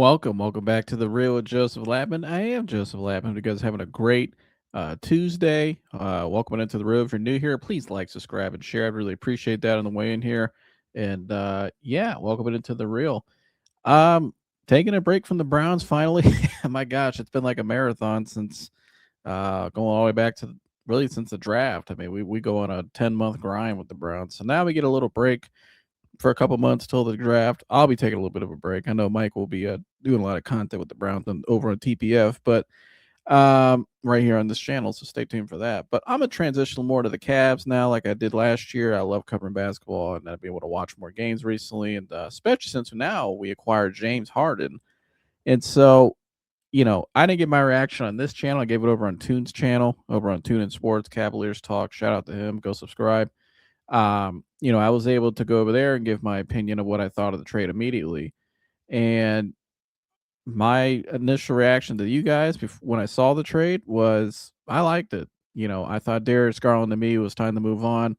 Welcome back to the Real with Joseph Lapman. I am Joseph Lapman. You guys having a great Tuesday. Welcome into the Real. If you're new here, please like, subscribe, and share. I'd really appreciate that on the way in here. And yeah, welcome into the Real. Um, Taking a break from the Browns finally. My gosh, it's been like a marathon since going all the way back to really since the draft. I mean, we go on a 10-month grind with the Browns. So now we get a little break for a couple months till the draft. I'll be taking a little bit of a break. I know Mike will be doing a lot of content with the Browns over on TPF, but right here on this channel. So stay tuned for that. But I'm gonna transition more to the Cavs now, like I did last year. I love covering basketball, and I've been able to watch more games recently, and especially since now we acquired James Harden, and so. I didn't get my reaction on this channel. I gave it over on Tune's channel, over on Tune and Sports, Cavaliers Talk. Shout out to him. Go subscribe. I was able to go over there and give my opinion of what I thought of the trade immediately. And my initial reaction to you guys when I saw the trade was I liked it. I thought Darius Garland to me was time to move on.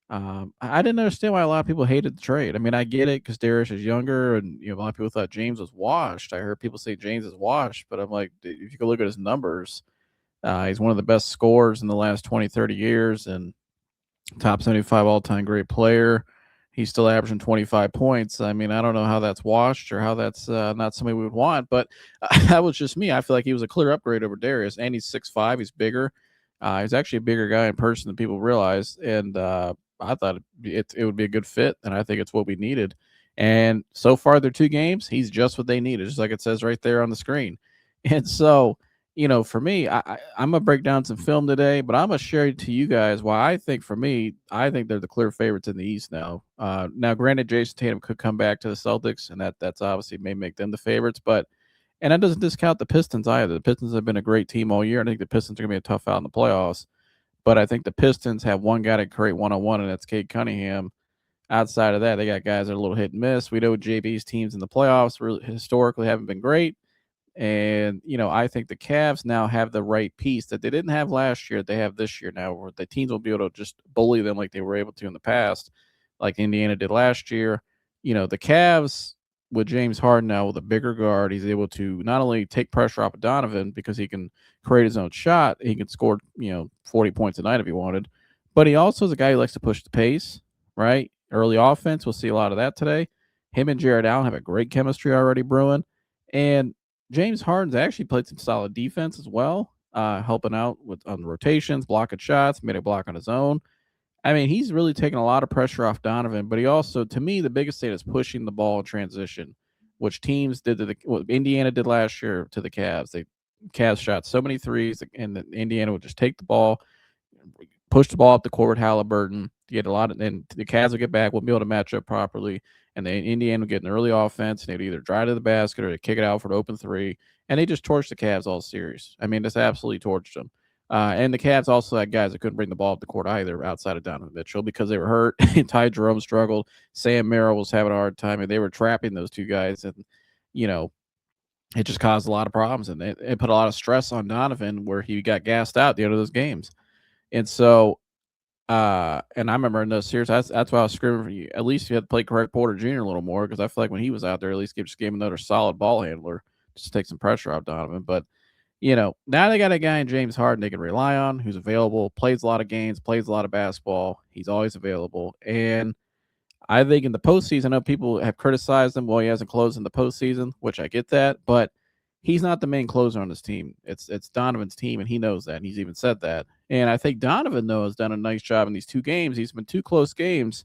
I didn't understand why a lot of people hated the trade. I mean, I get it because Darius is younger, and a lot of people thought James was washed. I heard people say James is washed, but I'm like, if you go look at his numbers, he's one of the best scorers in the last 20, 30 years, and top 75 all-time great player. He's still averaging 25 points. I mean, I don't know how that's washed or how that's not somebody we would want, but that was just me. I feel like he was a clear upgrade over Darius, and he's 6'5". He's bigger. He's actually a bigger guy in person than people realize, and I thought it would be a good fit, and I think it's what we needed. And so far, they're 2 games. He's just what they needed, just like it says right there on the screen. And so for me, I'm gonna break down some film today, but I'm gonna share to you guys why I think, for me, I think they're the clear favorites in the East now. Now, granted, Jason Tatum could come back to the Celtics, and that's obviously may make them the favorites, but and that doesn't discount the Pistons either. The Pistons have been a great team all year. I think the Pistons are gonna be a tough out in the playoffs, but I think the Pistons have one guy to create one-on-one, and that's Cade Cunningham. Outside of that, they got guys that are a little hit and miss. We know JB's teams in the playoffs really historically haven't been great. And, I think the Cavs now have the right piece that they didn't have last year, they have this year now, where the teams will be able to just bully them like they were able to in the past, like Indiana did last year. The Cavs with James Harden now with a bigger guard, he's able to not only take pressure off of Donovan because he can create his own shot, he can score, 40 points a night if he wanted, but he also is a guy who likes to push the pace, right? Early offense, we'll see a lot of that today. Him and Jared Allen have a great chemistry already brewing. And James Harden's actually played some solid defense as well, helping out on the rotations, blocking shots, made a block on his own. I mean, he's really taken a lot of pressure off Donovan, but he also, to me, the biggest thing is pushing the ball in transition, which teams did what Indiana did last year to the Cavs. Cavs shot so many threes, and Indiana would just take the ball, push the ball up the court with Halliburton, get a lot of, and the Cavs would get back, wouldn't be able to match up properly, and then Indiana would get an early offense, and they'd either drive to the basket or they'd kick it out for an open three, and they just torched the Cavs all series. I mean, just absolutely torched them. And the Cavs also had guys that couldn't bring the ball up the court either outside of Donovan Mitchell because they were hurt. Ty Jerome struggled. Sam Merrill was having a hard time, and they were trapping those two guys, and it just caused a lot of problems, and it put a lot of stress on Donovan where he got gassed out at the end of those games. And so, and I remember in those series, that's why I was screaming for you. At least you had to play Craig Porter Jr. a little more because I feel like when he was out there, at least just gave him another solid ball handler just to take some pressure off Donovan. But now they got a guy in James Harden they can rely on, who's available, plays a lot of games, plays a lot of basketball. He's always available, and I think in the postseason, I know people have criticized him. Well, he hasn't closed in the postseason, which I get that, but he's not the main closer on this team. It's Donovan's team, and he knows that. And he's even said that. And I think Donovan, though, has done a nice job in these 2 games. He's been 2 close games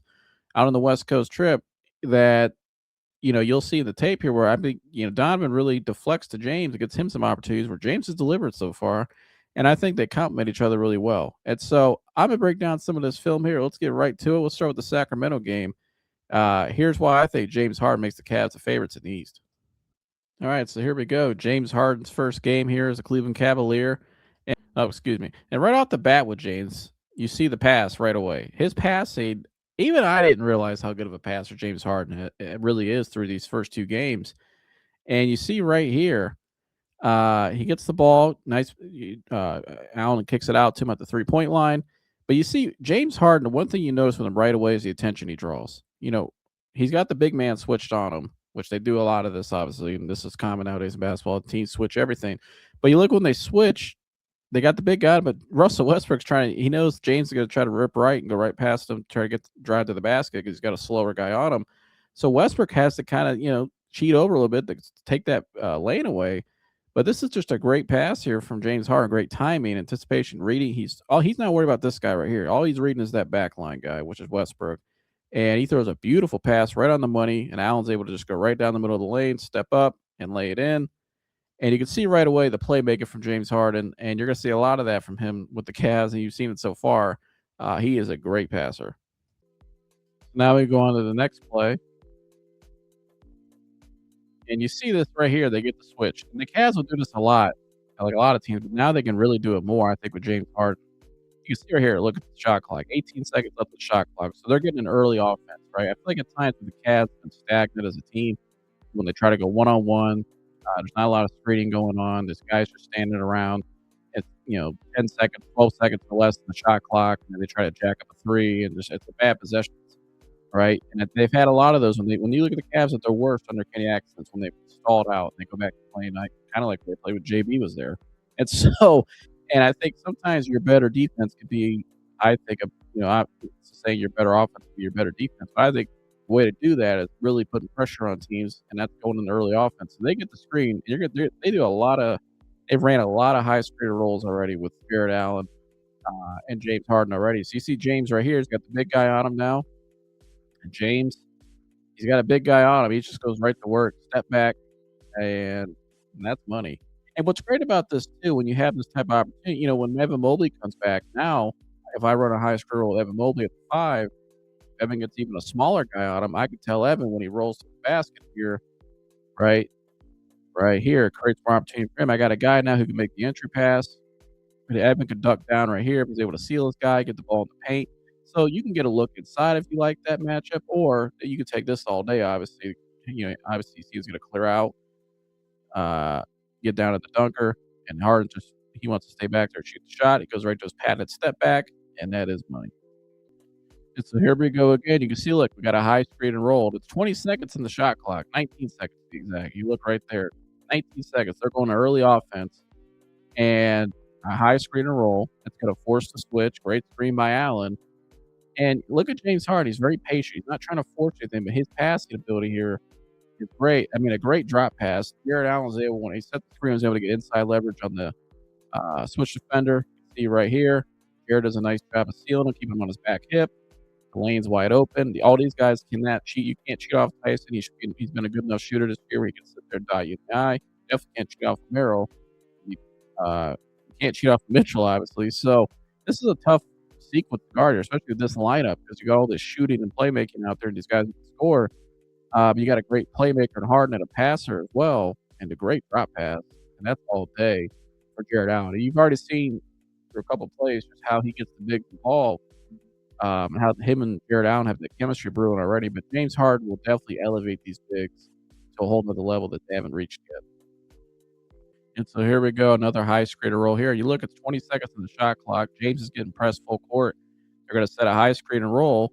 out on the West Coast trip that, you'll see in the tape here where I think, Donovan really deflects to James. It gets him some opportunities where James has delivered so far. And I think they complement each other really well. And so I'm going to break down some of this film here. Let's get right to it. We'll start with the Sacramento game. Here's why I think James Harden makes the Cavs the favorites in the East. All right, so here we go. James Harden's first game here as a Cleveland Cavalier. Excuse me. And right off the bat with James, you see the pass right away. His passing, even I didn't realize how good of a passer James Harden it really is through these first 2 games. And you see right here, he gets the ball. Nice. Allen kicks it out to him at the 3-point line. But you see James Harden, the one thing you notice with him right away is the attention he draws. He's got the big man switched on him. which they do a lot of this, obviously, and this is common nowadays in basketball. Teams switch everything. But you look when they switch, they got the big guy, but Russell Westbrook's he knows James is going to try to rip right and go right past him, try to drive to the basket because he's got a slower guy on him. So Westbrook has to kind of, cheat over a little bit to take that lane away. But this is just a great pass here from James Harden. Great timing, anticipation, reading. He's not worried about this guy right here. All he's reading is that backline guy, which is Westbrook. And he throws a beautiful pass right on the money, and Allen's able to just go right down the middle of the lane, step up, and lay it in. And you can see right away the playmaking from James Harden, and you're going to see a lot of that from him with the Cavs, and you've seen it so far. He is a great passer. Now we go on to the next play, and you see this right here. They get the switch, and the Cavs will do this a lot, like a lot of teams, but now they can really do it more, I think, with James Harden. You see right here, look at the shot clock, 18 seconds left of the shot clock, so they're getting an early offense, right? I feel like at times the Cavs have been stagnant as a team when they try to go one-on-one. There's not a lot of screening going on. This guy's just standing around. It's 10 seconds, 12 seconds or less than the shot clock, and then they try to jack up a three, and it's a bad possession, right? And they've had a lot of those when you look at the Cavs at their worst under Kenny Atkinson, when they stalled out, and they go back to playing like kind of like they played with JB was there, and so, and I think sometimes your better defense could be, I think, I'm saying your better offense could be your better defense, but I think the way to do that is really putting pressure on teams, and that's going in the early offense. So they get the screen. They do a lot of. They've ran a lot of high screen rolls already with Jared Allen and James Harden already. So you see James right here. He's got the big guy on him now. And James, he's got a big guy on him. He just goes right to work, step back, and that's money. And what's great about this too, when you have this type of opportunity, when Evan Mobley comes back now, if I run a high screen roll with Evan Mobley at the 5, Evan gets even a smaller guy on him, I can tell Evan when he rolls to the basket here, right, right here, creates more opportunity for him. I got a guy now who can make the entry pass. Evan can duck down right here. He's able to seal his guy, get the ball in the paint. So you can get a look inside if you like that matchup, or you can take this all day, obviously. Obviously, you see he's going to clear out, get down at the dunker, and Harden he wants to stay back there, shoot the shot. He goes right to his patented step back, and that is money. And so here we go again. You can see, look, we got a high screen and roll. It's 20 seconds in the shot clock, 19 seconds to be exact. You look right there, 19 seconds. They're going to early offense and a high screen and roll. It's going to force the switch. Great screen by Allen. And look at James Harden. He's very patient. He's not trying to force anything, but his passing ability here is great. I mean, a great drop pass. Jared Allen was able, when he set the screen, was able to get inside leverage on the switch defender. You see right here, Jared does a nice job of sealing him, keeping him on his back hip. The lane's wide open. All these guys cannot cheat. You can't cheat off Tyson. He's been a good enough shooter this year where he can sit there and dot you in the eye. Definitely can't cheat off Merrill. You can't cheat off Mitchell, obviously. So this is a tough sequence to guard here, especially with this lineup, because you got all this shooting and playmaking out there, and these guys can score. You got a great playmaker in Harden and a passer as well, and a great drop pass, and that's all day for Jared Allen. And you've already seen through a couple of plays just how he gets the big ball. And how him and Jared Allen have the chemistry brewing already, but James Harden will definitely elevate these bigs to a whole nother level that they haven't reached yet. And so here we go, another high screener roll here. You look at 20 seconds on the shot clock. James is getting pressed full court. They're going to set a high screen and roll.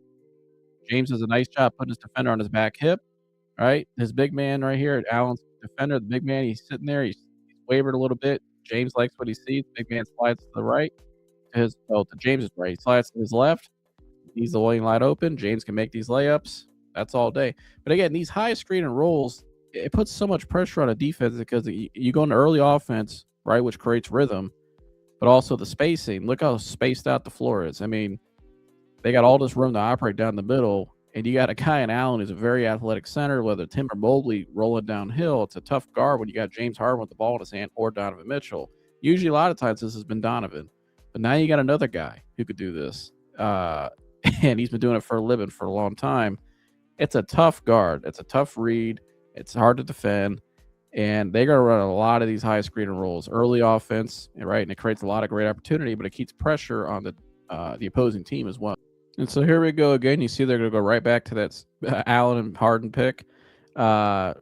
James does a nice job putting his defender on his back hip, right? His big man right here, Allen's defender, the big man, he's sitting there. He's wavered a little bit. James likes what he sees. Big man slides to the right. To James's right. He slides to his left. He's the lane wide open. James can make these layups. That's all day. But again, these high screen and rolls, it puts so much pressure on a defense because you go into early offense, right, which creates rhythm, but also the spacing. Look how spaced out the floor is. I mean, they got all this room to operate down the middle, and you got a guy in Allen who's a very athletic center, whether Tim or Mobley rolling downhill. It's a tough guard when you got James Harden with the ball in his hand or Donovan Mitchell. Usually a lot of times this has been Donovan, but now you got another guy who could do this. And he's been doing it for a living for a long time. It's a tough guard. It's a tough read. It's hard to defend. And they're going to run a lot of these high screen and rolls. Early offense, right? And it creates a lot of great opportunity, but it keeps pressure on the opposing team as well. And so here we go again. You see they're going to go right back to that Allen and Harden pick and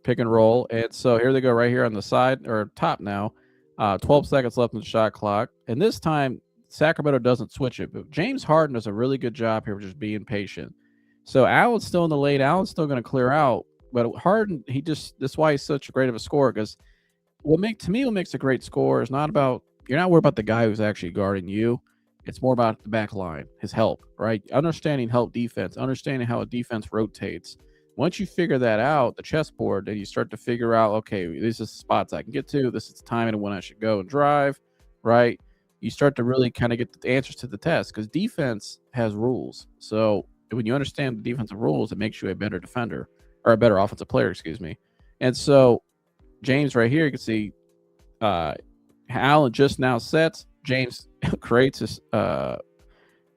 roll. And so here they go right here on the side or top now. 12 seconds left in the shot clock. And this time, Sacramento doesn't switch it, but James Harden does a really good job here of just being patient. So Allen's still in the lane. Allen's still going to clear out, But Harden, that's why he's such a great of a scorer because what makes a great scorer is not about you're not worried about the guy who's actually guarding you. It's more about the back line, his help, right? Understanding help defense, understanding how a defense rotates. Once you figure that out, the chessboard, then you start to figure out, okay, this is the spots I can get to. This is the time and when I should go and drive, right? You start to really kind of get the answers to the test because defense has rules. So when you understand the defensive rules, it makes you a better defender or a better offensive player, excuse me. And so James right here, you can see Allen just now sets. James creates this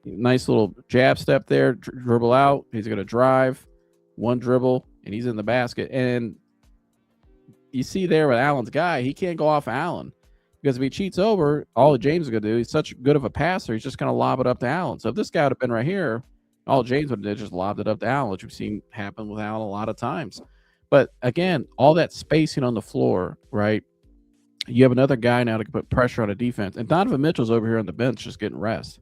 nice little jab step there, dribble out. He's going to drive, one dribble, and he's in the basket. And you see there with Allen's guy, he can't go off Allen because if he cheats over, all James is going to do, he's such good of a passer, he's just going to lob it up to Allen. So if this guy would have been right here, all James would have did just lobbed it up to Allen, which we've seen happen with Allen a lot of times. But again, all that spacing on the floor, right? You have another guy now to put pressure on the defense. And Donovan Mitchell's over here on the bench just getting rest.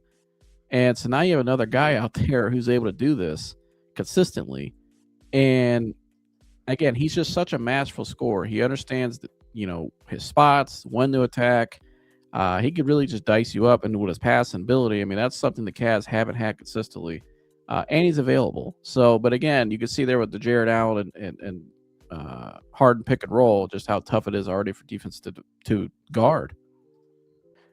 And so now you have another guy out there who's able to do this consistently. And again, he's just such a masterful scorer. He understands, his spots, when to attack. He could really just dice you up. And with his passing ability, I mean, that's something the Cavs haven't had consistently. And he's available. So, but again, you can see there with the Jared Allen and Harden pick and roll, just how tough it is already for defense to guard.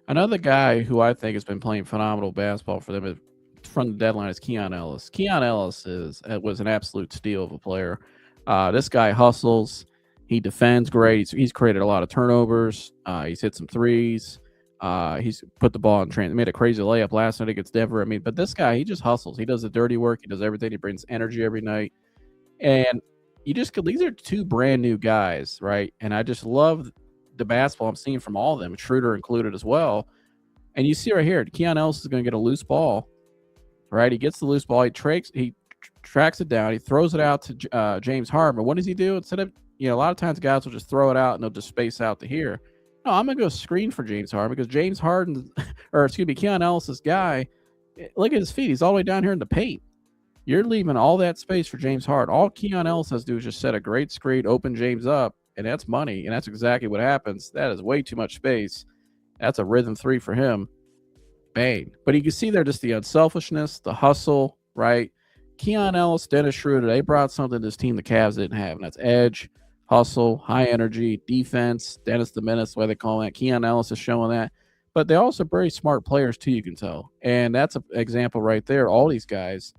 Another guy who I think has been playing phenomenal basketball for them from the deadline is Keon Ellis. Keon Ellis was an absolute steal of a player. This guy hustles. He defends great. He's created a lot of turnovers. He's hit some threes. He's put the ball in transit. Made a crazy layup last night against Denver. I mean, but this guy, he just hustles. He does the dirty work. He does everything. He brings energy every night. And these are two brand new guys, right? And I just love the basketball I'm seeing from all of them, Schroeder included as well. And you see right here, Keon Ellis is going to get a loose ball, right? He gets the loose ball. He tracks it down. He throws it out to James Harden. But what does he do? Instead of, a lot of times guys will just throw it out and they'll just space out to here. No, I'm going to go screen for James Harden because James Harden, Keon Ellis's guy, look at his feet. He's all the way down here in the paint. You're leaving all that space for James Harden. All Keon Ellis has to do is just set a great screen, open James up, and that's money. And that's exactly what happens. That is way too much space. That's a rhythm three for him. Bang. But you can see there just the unselfishness, the hustle, right? Keon Ellis, Dennis Schroeder, they brought something to this team the Cavs didn't have, and that's edge, hustle, high energy, defense. Dennis the Menace, the way they call that. Keon Ellis is showing that. But they're also very smart players, too, you can tell. And that's an example right there. All these guys,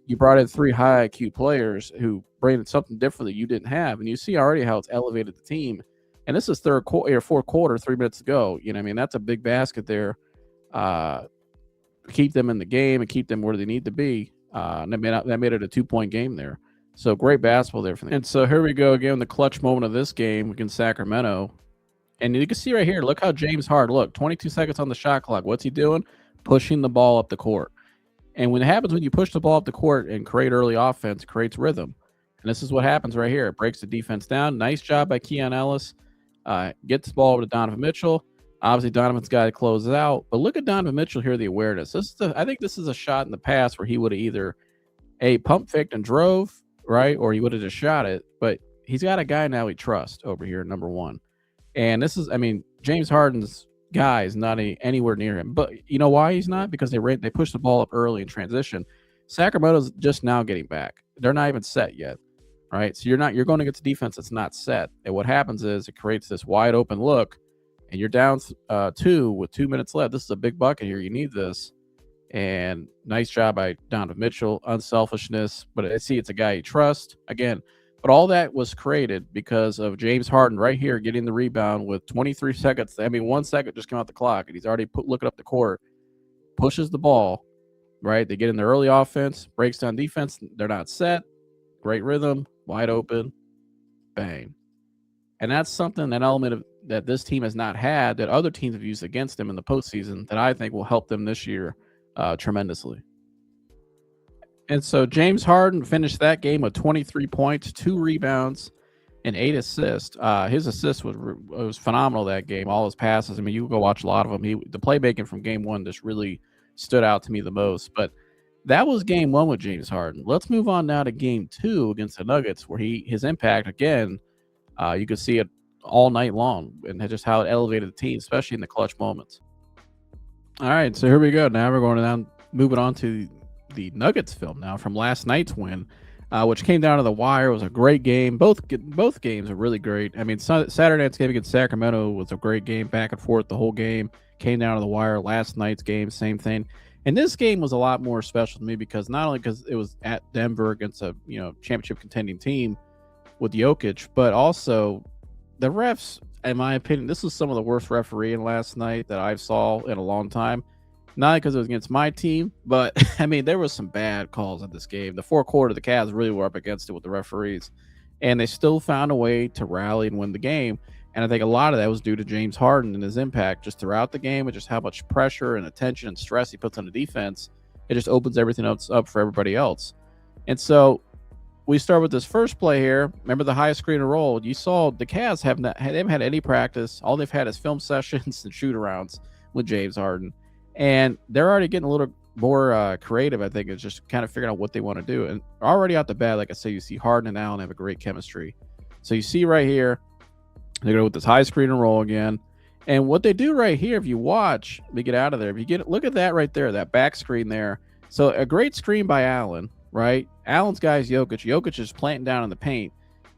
you brought in three high IQ players who bring something different that you didn't have. And you see already how it's elevated the team. And this is fourth quarter, 3 minutes to go. That's a big basket there. Keep them in the game and keep them where they need to be. And that made it a 2-point game there. So great basketball there for them. And so here we go again, the clutch moment of this game against Sacramento. And you can see right here, look how James Harden, 22 seconds on the shot clock. What's he doing? Pushing the ball up the court. And when you push the ball up the court and create early offense, it creates rhythm. And this is what happens right here. It breaks the defense down. Nice job by Keon Ellis. Gets the ball over to Donovan Mitchell. Obviously, Donovan's got to close it out. But look at Donovan Mitchell here, the awareness. I think this is a shot in the past where he would have either pump faked and drove, right? Or he would have just shot it. But he's got a guy now he trusts over here, number one. And James Harden's guy is not anywhere near him. But you know why he's not? Because they pushed the ball up early in transition. Sacramento's just now getting back. They're not even set yet, right? So you're going against a defense that's not set. And what happens is it creates this wide open look, and you're down 2 with 2 minutes left. This is a big bucket here. You need this. And nice job by Donovan Mitchell. Unselfishness, but I see it's a guy you trust. Again, but all that was created because of James Harden right here getting the rebound with 23 seconds. 1 second just came out the clock, and he's already looking up the court, pushes the ball, right? They get in the early offense, breaks down defense. They're not set. Great rhythm, wide open, bang. And that's something, that element that this team has not had that other teams have used against them in the postseason that I think will help them this year tremendously. And so James Harden finished that game with 23 points, 2 rebounds, and 8 assists. His assist was phenomenal that game. All his passes. You can go watch a lot of them. The playmaking from game 1 just really stood out to me the most. But That was game 1 with James Harden. Let's move on now to game 2 against the Nuggets, where his impact again, you could see it all night long, and just how it elevated the team, especially in the clutch moments. All right, so here we go. Now we're going down, moving on to the Nuggets film now from last night's win, which came down to the wire. It was a great game. Both games are really great. I mean, Saturday night's game against Sacramento was a great game, back and forth the whole game. Came down to the wire. Last night's game, same thing. And this game was a lot more special to me because not only because it was at Denver against a championship contending team with Jokic, but also the refs, in my opinion, this was some of the worst refereeing last night that I've saw in a long time. Not because it was against my team, but I mean there was some bad calls in this game. The fourth quarter, the Cavs really were up against it with the referees, and they still found a way to rally and win the game. And I think a lot of that was due to James Harden and his impact just throughout the game, and just how much pressure and attention and stress he puts on the defense. It just opens everything else up for everybody else. And so we start with this first play here. Remember the high screen and roll? You saw the Cavs haven't had any practice. All they've had is film sessions and shoot arounds with James Harden, and they're already getting a little more creative. I think it's just kind of figuring out what they want to do. And already out the bat, like I say, you see Harden and Allen have a great chemistry. So you see right here, they're going with this high screen and roll again. And what they do right here, if you watch, they get out of there. If you get look at that right there, that back screen there. So a great screen by Allen, right? Allen's guy's Jokic. Jokic is planting down in the paint.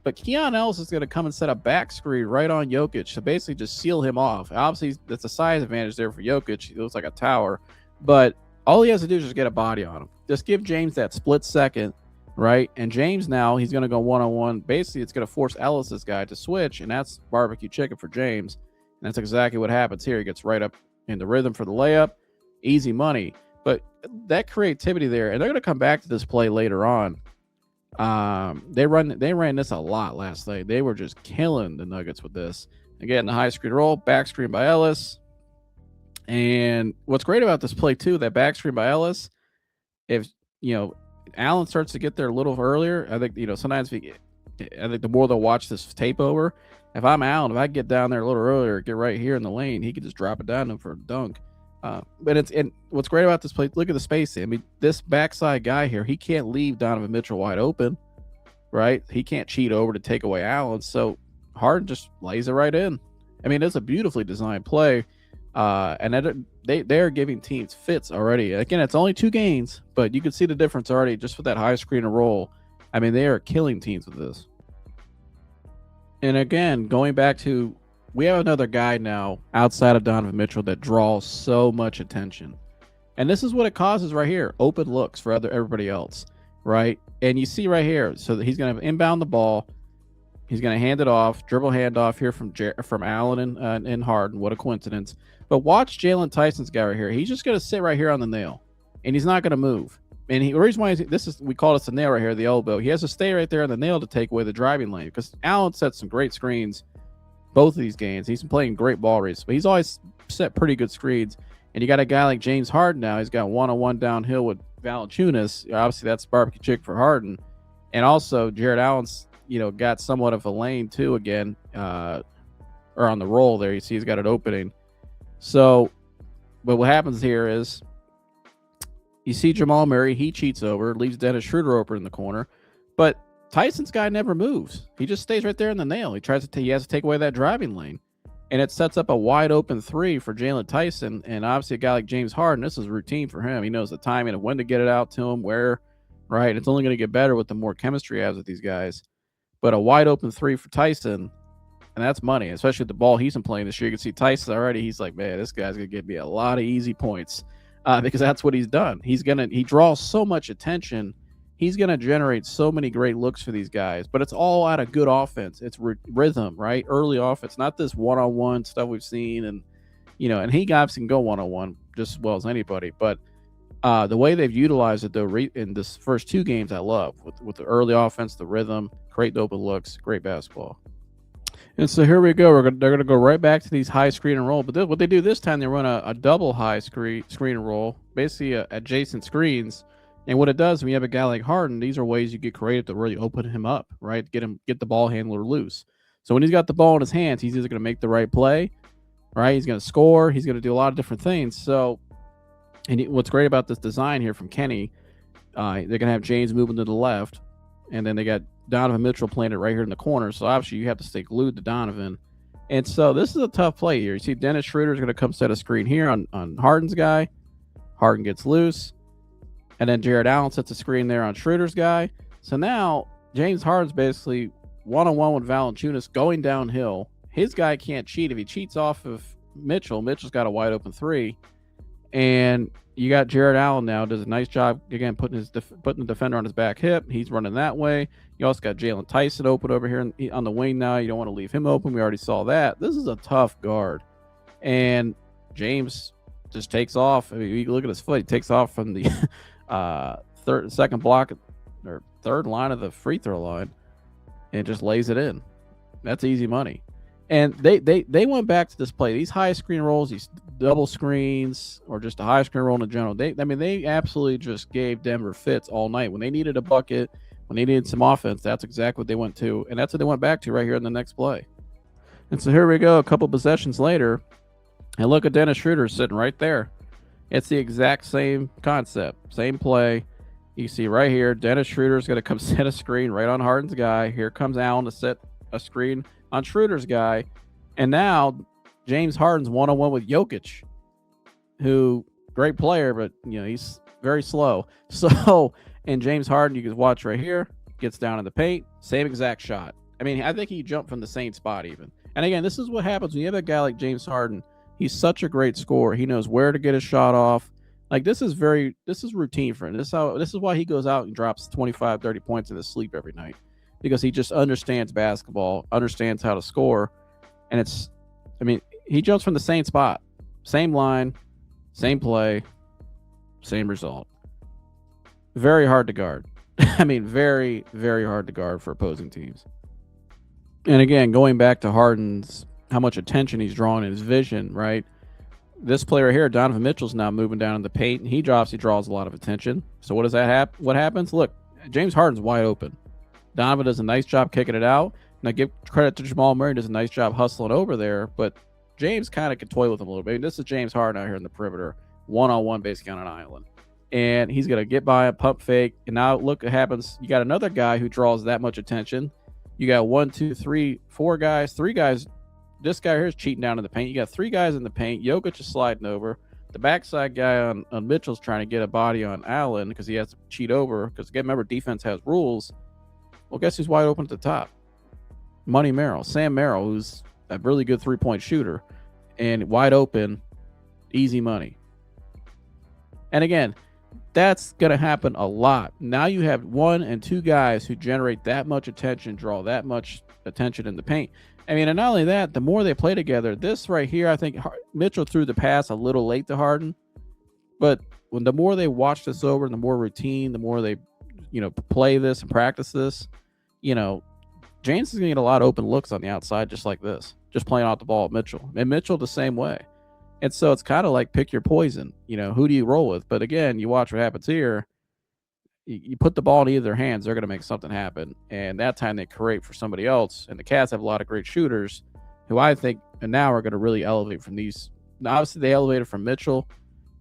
But Keon Ellis is going to come and set a back screen right on Jokic to basically just seal him off. Obviously, that's a size advantage there for Jokic. He looks like a tower. But all he has to do is just get a body on him. Just give James that split second, right? And James now, he's going to go one-on-one. Basically, it's going to force Ellis's guy to switch, and that's barbecue chicken for James. And that's exactly what happens here. He gets right up in the rhythm for the layup. Easy money. But that creativity there, and they're going to come back to this play later on. They ran this a lot last night. They were just killing the Nuggets with this. Again, the high screen roll, back screen by Ellis. And what's great about this play too, that back screen by Ellis, if Allen starts to get there a little earlier, I think sometimes I think the more they'll watch this tape over, if I'm Allen, if I get down there a little earlier, get right here in the lane, he could just drop it down to him for a dunk. But what's great about this play, look at the spacing. I mean, this backside guy here, he can't leave Donovan Mitchell wide open, right? He can't cheat over to take away Allen. So Harden just lays it right in. I mean, it's a beautifully designed play. And they're giving teams fits already. Again, it's only 2 games, but you can see the difference already just with that high screen and roll. I mean, they are killing teams with this. And again, going back to, we have another guy now outside of Donovan Mitchell that draws so much attention. And this is what it causes right here. Open looks for everybody else, right? And you see right here, so that he's going to inbound the ball. He's going to hand it off, dribble handoff here from Allen and Harden. What a coincidence. But watch Jalen Tyson's guy right here. He's just going to sit right here on the nail, and he's not going to move. And the reason why we call this the nail right here, the elbow. He has to stay right there on the nail to take away the driving lane, because Allen set some great screens both of these games. He's been playing great ball rates, but he's always set pretty good screens. And you got a guy like James Harden now. He's got one-on-one downhill with Valanciunas. Obviously, that's barbecue chick for Harden. And also, Jared Allen's got somewhat of a lane too again, or on the roll there. You see he's got an opening. So, but what happens here is you see Jamal Murray, he cheats over, leaves Dennis Schroeder open in the corner, but Tyson's guy never moves. He just stays right there in the nail. He has to take away that driving lane, and it sets up a wide open 3 for Jalen Tyson. And obviously, a guy like James Harden, this is routine for him. He knows the timing of when to get it out to him, where, right? It's only going to get better with the more chemistry he has with these guys. But a wide open 3 for Tyson, and that's money, especially with the ball he's been playing this year. You can see Tyson already. He's like, man, this guy's going to give me a lot of easy points, because that's what he's done. He draws so much attention. He's going to generate so many great looks for these guys, but it's all out of good offense. It's rhythm, right? Early offense, not this one-on-one stuff we've seen. And, and he obviously can go one-on-one just as well as anybody. But the way they've utilized it, though, in this first 2 games, I love. With the early offense, the rhythm, great open looks, great basketball. And so here we go. They're going to go right back to these high screen and roll. But what they do this time, they run a double high screen and roll, basically adjacent screens. And what it does, when you have a guy like Harden, these are ways you get creative to really open him up, right? Get the ball handler loose. So when he's got the ball in his hands, he's either going to make the right play, right? He's going to score. He's going to do a lot of different things. So, and what's great about this design here from Kenny, They're going to have James moving to the left, and then they got Donovan Mitchell playing it right here in the corner. So obviously you have to stay glued to Donovan. And so this is a tough play here. You see Dennis Schroeder is going to come set a screen here on Harden's guy. Harden gets loose. And then Jared Allen sets a screen there on Schroeder's guy. So now James Harden's basically one-on-one with Valanciunas going downhill. His guy can't cheat. If he cheats off of Mitchell, Mitchell's got a wide open three. And you got Jared Allen now, does a nice job, again, putting the defender on his back hip. He's running that way. You also got Jalen Tyson open over here on the wing now. You don't want to leave him open. We already saw that. This is a tough guard. And James just takes off. I mean, you look at his foot. He takes off from the second block or third line of the free throw line and just lays it in. That's easy money. And they went back to this play. These high screen rolls, these double screens, or just a high screen roll in general. They absolutely just gave Denver fits all night. When they needed a bucket, when they needed some offense, that's exactly what they went to. And that's what they went back to right here in the next play. And so here we go, a couple possessions later. And look at Dennis Schroeder sitting right there. It's the exact same concept, same play. You see right here, Dennis Schroeder is going to come set a screen right on Harden's guy. Here comes Allen to set a screen on Schroeder's guy. And now James Harden's one-on-one with Jokic, who, great player, but he's very slow. So, and James Harden, you can watch right here, gets down in the paint, same exact shot. I mean, I think he jumped from the same spot even. And again, this is what happens when you have a guy like James Harden. He's such a great scorer. He knows where to get his shot off. Like, this is routine for him. This is why he goes out and drops 25, 30 points in his sleep every night, because he just understands basketball, understands how to score. And he jumps from the same spot, same line, same play, same result. Very hard to guard. I mean, very, very hard to guard for opposing teams. And again, going back to Harden's, how much attention he's drawing in his vision, right? This player right here, Donovan Mitchell's now moving down in the paint, and he draws a lot of attention. So what does that happen? What happens? Look, James Harden's wide open. Donovan does a nice job kicking it out. Now, give credit to Jamal Murray, does a nice job hustling over there, but James kind of could toy with him a little bit. I mean, this is James Harden out here in the perimeter, one-on-one basically on an island. And he's going to get by a pump fake. And now look what happens. You got another guy who draws that much attention. You got 1, 2, 3, 4 guys, 3 guys. This guy here is cheating down in the paint. You got 3 guys in the paint. Jokic is sliding over. The backside guy on Mitchell's trying to get a body on Allen because he has to cheat over. Because again, remember, defense has rules. Well, guess who's wide open at the top? Money Merrill, Sam Merrill, who's a really good 3-point shooter, and wide open, easy money. And again, that's going to happen a lot. Now you have 1 and 2 guys who generate that much attention, draw that much attention in the paint. I mean, and not only that, the more they play together, this right here, I think Mitchell threw the pass a little late to Harden, but when the more they watch this over, the more routine, the more they, play this and practice this, James is going to get a lot of open looks on the outside just like this, just playing off the ball at Mitchell. And Mitchell the same way. And so it's kind of like pick your poison. Who do you roll with? But again, you watch what happens here. You put the ball in either hands, they're going to make something happen. And that time they create for somebody else. And the Cavs have a lot of great shooters who I think and now are going to really elevate from these. Now, obviously, they elevated from Mitchell,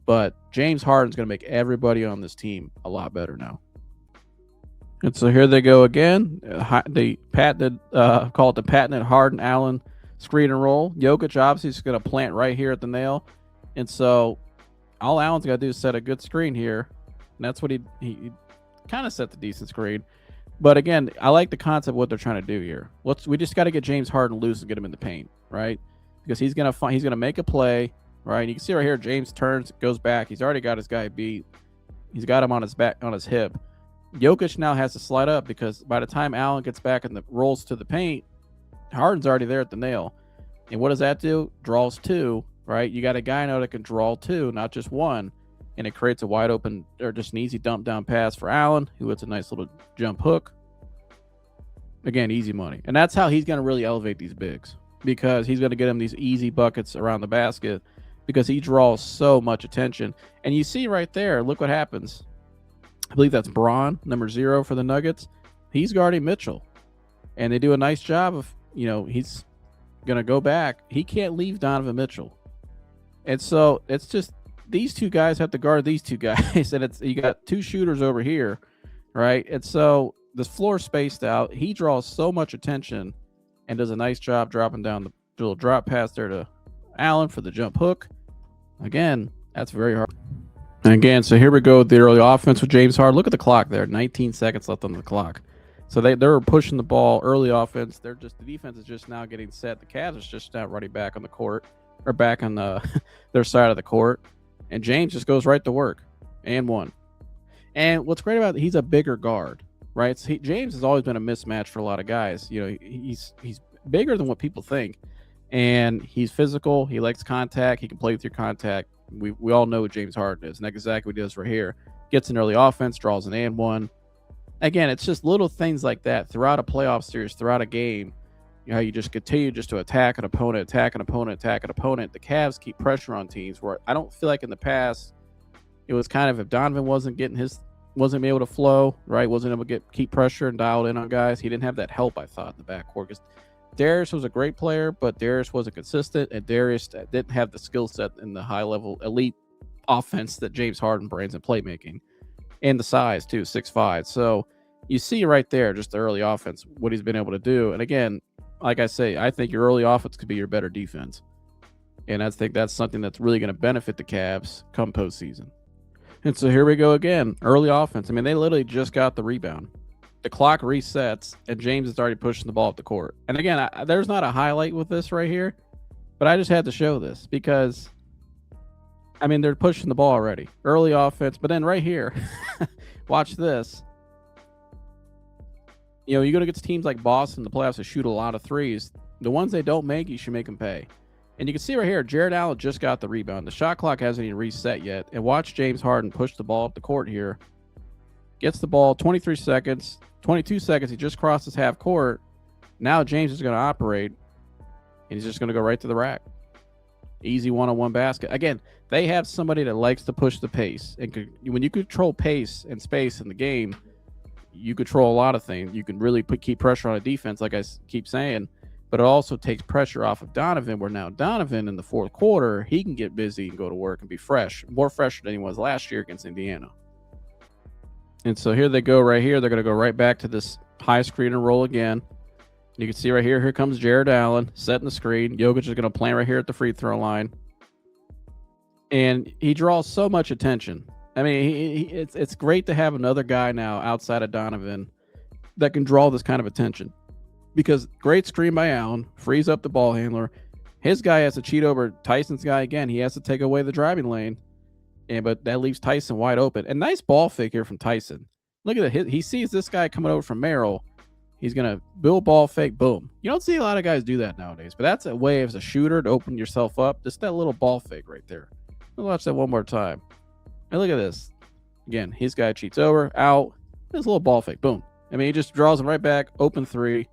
but James Harden's going to make everybody on this team a lot better now. And so here they go again. They patented, call it the patented Harden Allen screen and roll. Jokic obviously is going to plant right here at the nail. And so all Allen's got to do is set a good screen here. And that's what he kind of set the decent screen. But again, I like the concept of what they're trying to do here. We just got to get James Harden loose and get him in the paint, right? Because he's going to make a play, right? And you can see right here, James turns, goes back. He's already got his guy beat. He's got him on his back, on his hip. Jokic now has to slide up because by the time Allen gets back and rolls to the paint, Harden's already there at the nail. And what does that do? Draws 2, right? You got a guy now that can draw 2, not just 1. And it creates a wide open or just an easy dump down pass for Allen, who hits a nice little jump hook. Again, easy money. And that's how he's going to really elevate these bigs, because he's going to get them these easy buckets around the basket because he draws so much attention. And you see right there, look what happens. I believe that's Braun, number 0 for the Nuggets. He's guarding Mitchell. And they do a nice job of, he's going to go back. He can't leave Donovan Mitchell. And so it's just these two guys have to guard these two guys, and you got two shooters over here, right? And so the floor spaced out. He draws so much attention and does a nice job dropping down the little drop pass there to Allen for the jump hook. Again, that's very hard. And again, so here we go with the early offense with James Harden. Look at the clock there, 19 seconds left on the clock. So they're pushing the ball early offense. The defense is just now getting set. The Cavs is just now running back on the court or back on their side of the court. And James just goes right to work and one. And what's great about it, he's a bigger guard, right? So James has always been a mismatch for a lot of guys. You know, he's bigger than what people think, and he's physical. He likes contact. He can play through contact. We all know what James Harden is, and that's exactly what he does right here. Gets an early offense, draws an and one. Again, it's just little things like that throughout a playoff series, throughout a game. You know, you just continue just to attack an opponent. The Cavs keep pressure on teams where I don't feel like in the past it was kind of if Donovan wasn't able to flow, right? Wasn't able to keep pressure and dialed in on guys. He didn't have that help, I thought, in the backcourt. Because Darius was a great player, but Darius wasn't consistent, and Darius didn't have the skill set in the high-level elite offense that James Harden brings in playmaking. And the size, too, 6'5". So you see right there just the early offense, what he's been able to do. And again, like I say, I think your early offense could be your better defense. And I think that's something that's really going to benefit the Cavs come postseason. And so here we go again. Early offense. I mean, they literally just got the rebound. The clock resets, and James is already pushing the ball up the court. And again, there's not a highlight with this right here, but I just had to show this because, I mean, they're pushing the ball already. Early offense. But then right here, watch this. You know, you go against teams like Boston, the playoffs, that shoot a lot of threes. The ones they don't make, you should make them pay. And you can see right here, Jared Allen just got the rebound. The shot clock hasn't even reset yet. And watch James Harden push the ball up the court here. Gets the ball, 23 seconds, 22 seconds. He just crosses half court. Now James is going to operate, and he's just going to go right to the rack. Easy one-on-one basket. Again, they have somebody that likes to push the pace. And when you control pace and space in the game, you control a lot of things. You can really keep pressure on a defense, like I keep saying, but it also takes pressure off of Donovan, where now Donovan in the fourth quarter, he can get busy and go to work and be fresh, more fresh than he was last year against Indiana. And so here they go right here. They're going to go right back to this high screen and roll again. You can see right here, here comes Jared Allen setting the screen. Jokic is going to plant right here at the free throw line. And he draws so much attention. I mean, it's great to have another guy now outside of Donovan that can draw this kind of attention. Because great screen by Allen, frees up the ball handler. His guy has to cheat over Tyson's guy again. He has to take away the driving lane. But that leaves Tyson wide open. And nice ball fake here from Tyson. Look at it. He sees this guy coming over from Merrill. He's going to build ball fake. Boom. You don't see a lot of guys do that nowadays. But that's a way as a shooter to open yourself up. Just that little ball fake right there. Let's watch that one more time. And look at this. Again, his guy cheats over. Out. This little ball fake. Boom. I mean, he just draws him right back. Open three.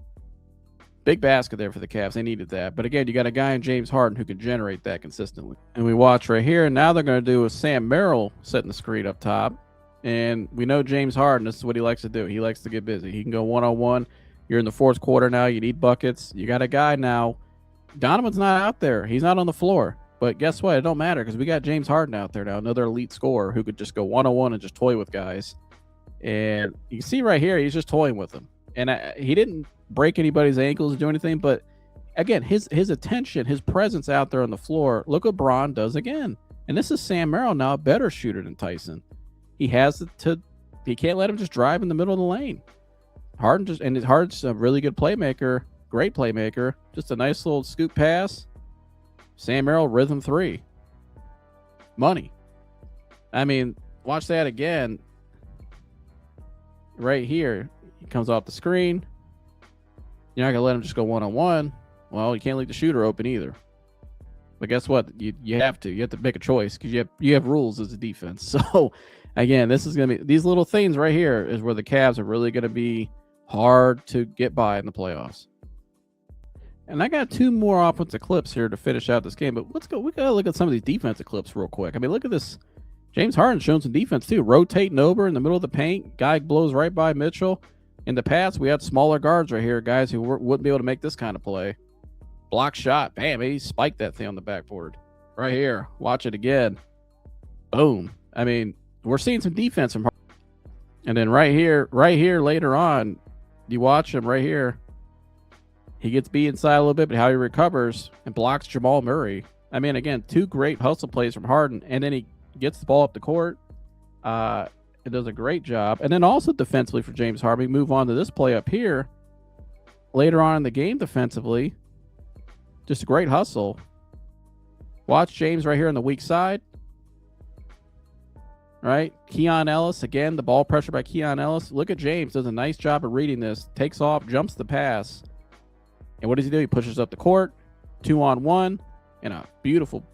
Big basket there for the Cavs. They needed that. But again, you got a guy in James Harden who can generate that consistently. And we watch right here. And now they're going to do a Sam Merrill setting the screen up top. And we know James Harden, this is what he likes to do. He likes to get busy. He can go one-on-one. You're in the fourth quarter now. You need buckets. You got a guy now. Donovan's not out there. He's not on the floor. But guess what? It don't matter because we got James Harden out there now, another elite scorer who could just go one-on-one and just toy with guys. And you can see right here, he's just toying with them. And he didn't break anybody's ankles or do anything, but again, his attention, his presence out there on the floor, look what Braun does again. And this is Sam Merrill now, a better shooter than Tyson. He can't let him just drive in the middle of the lane. Harden's a really good playmaker, great playmaker, just a nice little scoop pass. Sam Merrill, rhythm three. Money. I mean, watch that again. Right here. He comes off the screen. You're not going to let him just go one-on-one. Well, you can't leave the shooter open either. But guess what? You have to. You have to make a choice because you have rules as a defense. So, again, this is going to be – these little things right here is where the Cavs are really going to be hard to get by in the playoffs. And I got two more offensive clips here to finish out this game. But let's go. We got to look at some of these defensive clips real quick. I mean, look at this. James Harden showing some defense too. Rotating over in the middle of the paint. Guy blows right by Mitchell. In the past, we had smaller guards right here, guys who wouldn't be able to make this kind of play. Block shot. Bam, he spiked that thing on the backboard. Right here. Watch it again. Boom. I mean, we're seeing some defense from Harden. And then right here later on, you watch him right here. He gets beat inside a little bit, but how he recovers and blocks Jamal Murray. I mean, again, 2 great hustle plays from Harden, and then he gets the ball up the court. It does a great job. And then also defensively for James Harden, move on to this play up here. Later on in the game defensively, just a great hustle. Watch James right here on the weak side. Right? Keon Ellis, again, the ball pressure by Keon Ellis. Look at James, does a nice job of reading this. Takes off, jumps the pass. And what does he do? He pushes up the court, 2-on-1, and a beautiful,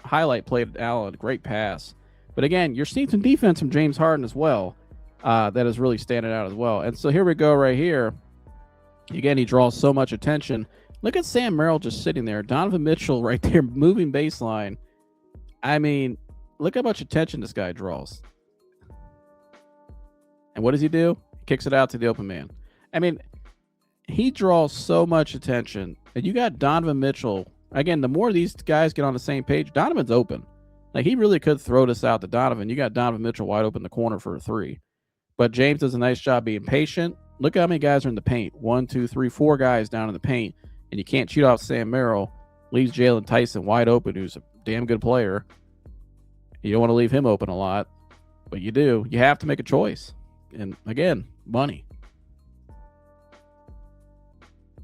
highlight play to Allen. Great pass. But again, you're seeing some defense from James Harden as well. That is really standing out as well. And so here we go right here. Again, he draws so much attention. Look at Sam Merrill just sitting there. Donovan Mitchell right there moving baseline. I mean, look how much attention this guy draws. And what does he do? He kicks it out to the open man. I mean, he draws so much attention. And you got Donovan Mitchell. Again, the more these guys get on the same page, Donovan's open. Like, he really could throw this out to Donovan. You got Donovan Mitchell wide open in the corner for a 3. But James does a nice job being patient. Look how many guys are in the paint. 1, 2, 3, 4 guys down in the paint. And you can't cheat off Sam Merrill. Leaves Jalen Tyson wide open, who's a damn good player. You don't want to leave him open a lot. But you do. You have to make a choice. And again, money.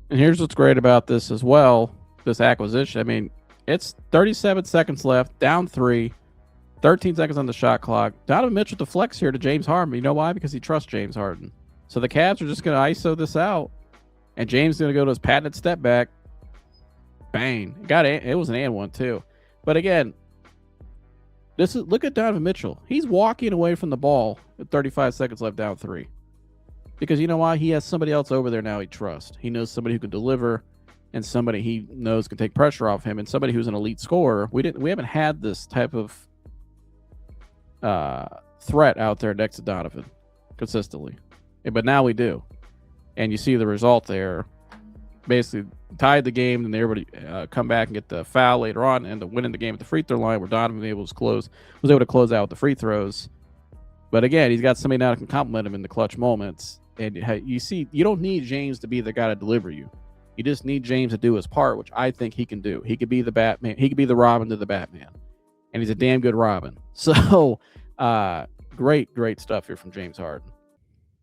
And here's what's great about this as well, this acquisition. I mean, it's 37 seconds left, down 3, 13 seconds on the shot clock. Donovan Mitchell deflects here to James Harden. You know why? Because he trusts James Harden. So the Cavs are just going to ISO this out, and James is going to go to his patented step back. Bang. It was an and one, too. But again, look at Donovan Mitchell. He's walking away from the ball with 35 seconds left, down 3. Because you know why? He has somebody else over there now he trusts. He knows somebody who can deliver, and somebody he knows can take pressure off him, and somebody who's an elite scorer. We haven't had this type of threat out there next to Donovan consistently. But now we do. And you see the result there. Basically tied the game, and everybody come back and get the foul later on and to winning the game at the free throw line, where Donovan was able to close out with the free throws. But again, he's got somebody now that can compliment him in the clutch moments. And you see, you don't need James to be the guy to deliver you. You just need James to do his part, which I think he can do. He could be the Batman. He could be the Robin to the Batman. And he's a damn good Robin. So great stuff here from James Harden.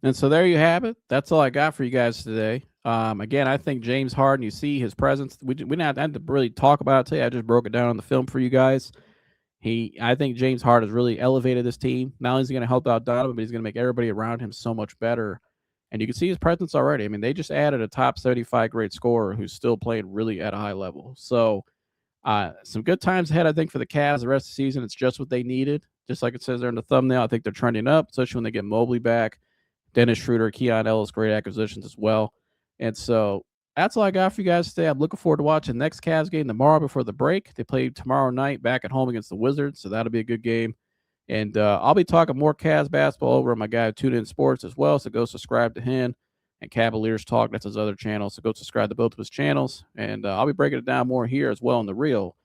And so there you have it. That's all I got for you guys today. Again, I think James Harden, you see his presence. We didn't have to really talk about it today. I just broke it down on the film for you guys. I think James Harden has really elevated this team. Not only is he going to help out Donovan, but he's going to make everybody around him so much better. And you can see his presence already. I mean, they just added a top 75 grade scorer who's still playing really at a high level. So some good times ahead, I think, for the Cavs the rest of the season. It's just what they needed. Just like it says there in the thumbnail, I think they're trending up, especially when they get Mobley back. Dennis Schroeder, Keon Ellis, great acquisitions as well. And so that's all I got for you guys today. I'm looking forward to watching the next Cavs game tomorrow before the break. They play tomorrow night back at home against the Wizards, so that'll be a good game. And I'll be talking more Cavs basketball over on my guy Tune In Sports as well, so go subscribe to him. And Cavaliers Talk, that's his other channel, so go subscribe to both of his channels. And I'll be breaking it down more here as well in the reel.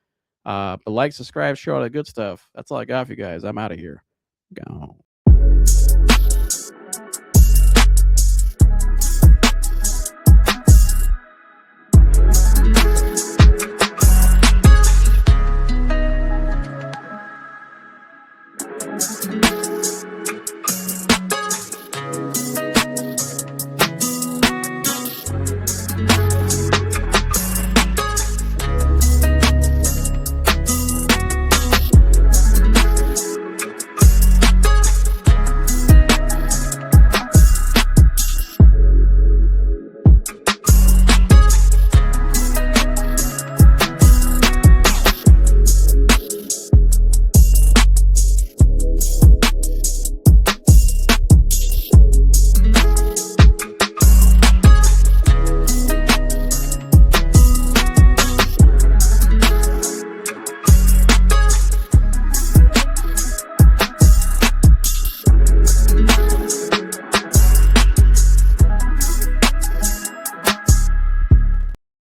But like, subscribe, share all that good stuff. That's all I got for you guys. I'm out of here. Gone.